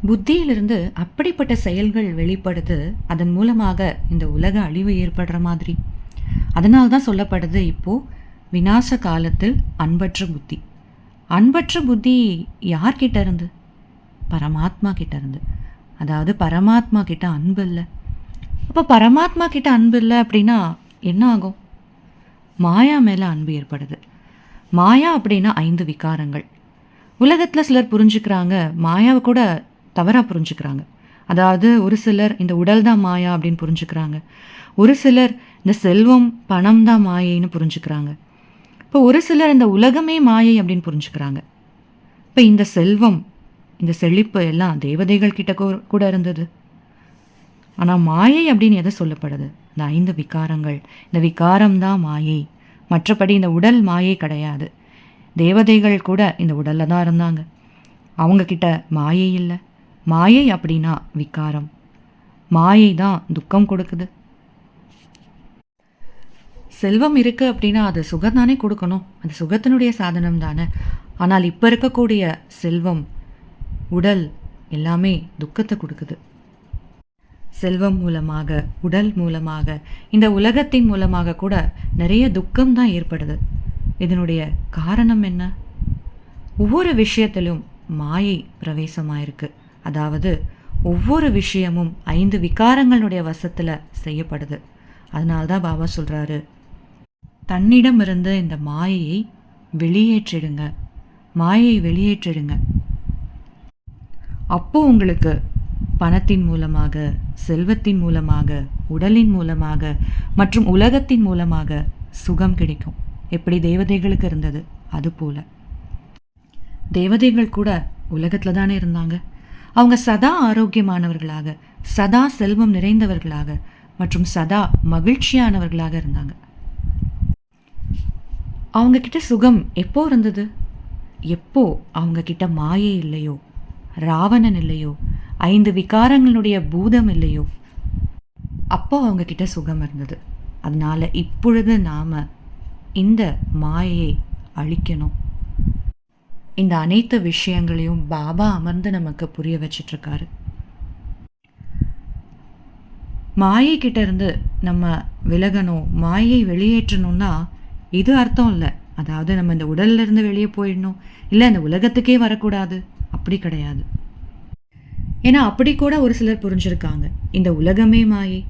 புத்தியிலிருந்து அப்படிப்பட்ட செயல்கள் வெளிப்படுது. அதன் மூலமாக இந்த உலக அழிவு ஏற்படுற மாதிரி. அதனால தான் சொல்லப்படுது இப்போ விநாச காலத்தில் அன்பற்ற புத்தி. அன்பற்ற புத்தி யார்கிட்ட இருந்து? பரமாத்மா கிட்ட இருந்து. அதாவது பரமாத்மா கிட்ட அன்பு இல்லை. அப்போ பரமாத்மா கிட்ட அன்பு இல்லை அப்படின்னா என்ன ஆகும்? மாயா மேலே அன்பு ஏற்படுது. மாயா அப்படின்னா 5 விகாரங்கள். உலகத்தில் சிலர் புரிஞ்சுக்கிறாங்க, மாயாவை கூட தவறாக புரிஞ்சுக்கிறாங்க. அதாவது ஒரு சிலர் இந்த உடல் தான் மாயா அப்படின்னு புரிஞ்சுக்கிறாங்க. ஒரு சிலர் இந்த செல்வம் பணம் தான் மாயைன்னு புரிஞ்சுக்கிறாங்க. இப்போ ஒரு சிலர் இந்த உலகமே மாயை அப்படின்னு புரிஞ்சுக்கிறாங்க. இப்போ இந்த செல்வம், இந்த செழிப்பு எல்லாம் தேவதைகள் கிட்ட கூட இருந்தது. ஆனால் மாயை அப்படின்னு எதை சொல்லப்படுது? இந்த 5 விகாரங்கள். இந்த விகாரம் தான் மாயை. மற்றபடி இந்த உடல் மாயை கிடையாது. தேவதைகள் கூட இந்த உடலில் தான் இருந்தாங்க. அவங்கக்கிட்ட மாயை இல்லை. மாயை அப்படின்னா விகாரம். மாயை தான் துக்கம் கொடுக்குது. செல்வம் இருக்குது அப்படின்னா அது சுகம் தானே கொடுக்கணும். அது சுகத்தினுடைய சாதனம் தானே. ஆனால் இப்போ இருக்கக்கூடிய செல்வம், உடல் எல்லாமே துக்கத்தை கொடுக்குது. செல்வம் மூலமாக, உடல் மூலமாக, இந்த உலகத்தின் மூலமாக கூட நிறைய துக்கம் தான் ஏற்படுது. இதனுடைய காரணம் என்ன? ஒவ்வொரு விஷயத்திலும் மாயை பிரவேசமாயிருக்கு. அதாவது ஒவ்வொரு விஷயமும் 5 விகாரங்களுடைய வசத்தில் செய்யப்படுது. அதனால்தான் பாபா சொல்கிறாரு, தன்னிடமிருந்து இந்த மாயையை வெளியேற்றிடுங்க, மாயையை வெளியேற்றிடுங்க. அப்போ உங்களுக்கு பணத்தின் மூலமாக, செல்வத்தின் மூலமாக, உடலின் மூலமாக மற்றும் உலகத்தின் மூலமாக சுகம் கிடைக்கும். எப்படி தேவதைகளுக்கு இருந்தது அதுபோல. தேவதைகள் கூட உலகத்தில் தானே இருந்தாங்க. அவங்க சதா ஆரோக்கியமானவர்களாக, சதா செல்வம் நிறைந்தவர்களாக மற்றும் சதா மகிழ்ச்சியானவர்களாக இருந்தாங்க. அவங்க கிட்ட சுகம் எப்போ இருந்தது? எப்போ அவங்க கிட்ட மாயை இல்லையோ, ராவணன் இல்லையோ, 5 விகாரங்களுடைய பூதம் இல்லையோ, அப்போ அவங்க கிட்ட சுகம் இருந்தது. அதனால இப்பொழுது நாம இந்த மாயையை அழிக்கணும். இந்த அனைத்து விஷயங்களையும் பாபா அமர்ந்து நமக்கு புரிய வச்சிட்ருக்காரு. மாயை கிட்ட இருந்து நம்ம விலகணும், மாயை வெளியேற்றணும்னா இது அர்த்தம் இல்லை. அதாவது நம்ம இந்த உடல்ல இருந்து வெளியே போயிடணும், இல்லை இந்த உலகத்துக்கே வரக்கூடாது, அப்படி கிடையாது. ஏன்னா அப்படி கூட ஒரு சிலர் புரிஞ்சிருக்காங்க, இந்த உலகமே மாயை.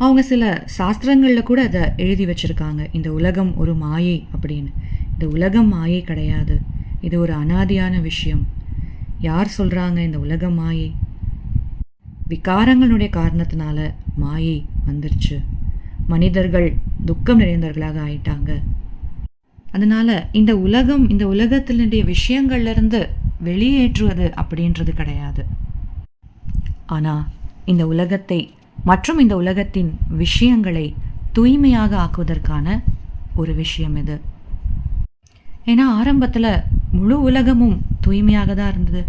அவங்க சில சாஸ்திரங்களில் கூட அதை எழுதி வச்சிருக்காங்க, இந்த உலகம் ஒரு மாயை அப்படின்னு. இந்த உலகம் மாயை கிடையாது, இது ஒரு அனாதியான விஷயம். யார் சொல்கிறாங்க இந்த உலகம் மாயை? விகாரங்களுடைய காரணத்தினால மாயை வந்துருச்சு. மனிதர்கள் துக்கம் நிறைந்தவர்களாக ஆயிட்டாங்க. அதனால இந்த உலகம், இந்த உலகத்தினுடைய விஷயங்கள்லேருந்து வெளியேற்றுவது அப்படின்றது கிடையாது. ஆனால் இந்த உலகத்தை மற்றும் இந்த உலகத்தின் விஷயங்களை தூய்மையாக ஆக்குவதற்கான ஒரு விஷயம் இது. ஏன்னா ஆரம்பத்தில் முழு உலகமும் தூய்மையாக தான் இருந்தது.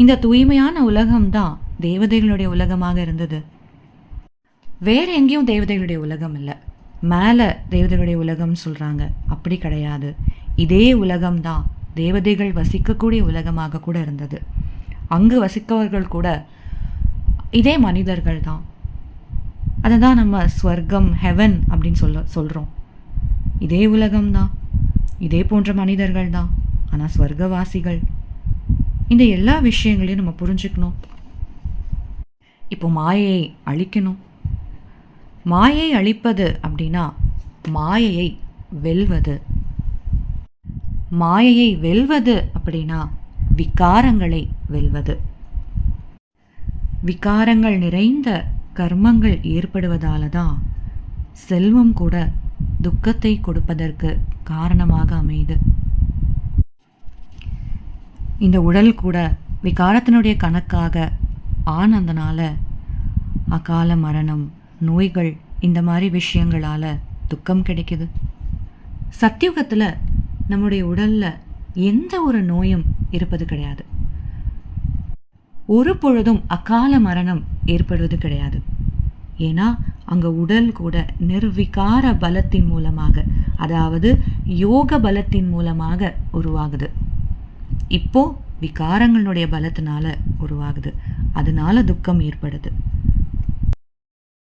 இந்த தூய்மையான உலகம்தான் தேவதைகளுடைய உலகமாக இருந்தது. வேறு எங்கேயும் தேவதைகளுடைய உலகம் இல்லை. மேலே தேவதைகளுடைய உலகம் சொல்கிறாங்க, அப்படி கிடையாது. இதே உலகம்தான் தேவதைகள் வசிக்கக்கூடிய உலகமாக கூட இருந்தது. அங்கு வசிக்கவர்கள் கூட இதே மனிதர்கள் தான். அதை தான் நம்ம ஸ்வர்க்கம், ஹெவன் அப்படின்னு சொல்கிறோம். இதே உலகம்தான், இதே போன்ற மனிதர்கள் தான். ஆனால் ஸ்வர்க்கவாசிகள். இந்த எல்லா விஷயங்களையும் நம்ம புரிஞ்சுக்கணும். இப்போ மாயையை அழிக்கணும். மாயை அழிப்பது அப்படின்னா மாயையை வெல்வது. மாயையை வெல்வது அப்படின்னா விகாரங்களை வெல்வது. விகாரங்கள் நிறைந்த கர்மங்கள் ஏற்படுவதால தான் செல்வம் கூட துக்கத்தை கொடுப்பதற்கு காரணமாக அமையுது. இந்த உடல் கூட விகாரத்தினுடைய கணக்காக ஆனந்தனால அகால மரணம், நோய்கள், இந்த மாதிரி விஷயங்களால் துக்கம் கிடைக்குது. சத்தியுகத்தில் நம்முடைய உடலில் எந்த ஒரு நோயும் இருப்பது கிடையாது. ஒரு பொழுதும் அகால மரணம் ஏற்படுவது கிடையாது. ஏன்னா அங்கே உடல் கூட நிர்விகார பலத்தின் மூலமாக, அதாவது யோக பலத்தின் மூலமாக உருவாகுது. இப்போ விகாரங்களுடைய பலத்தினால உருவாகுது. அதனால துக்கம் ஏற்படுது.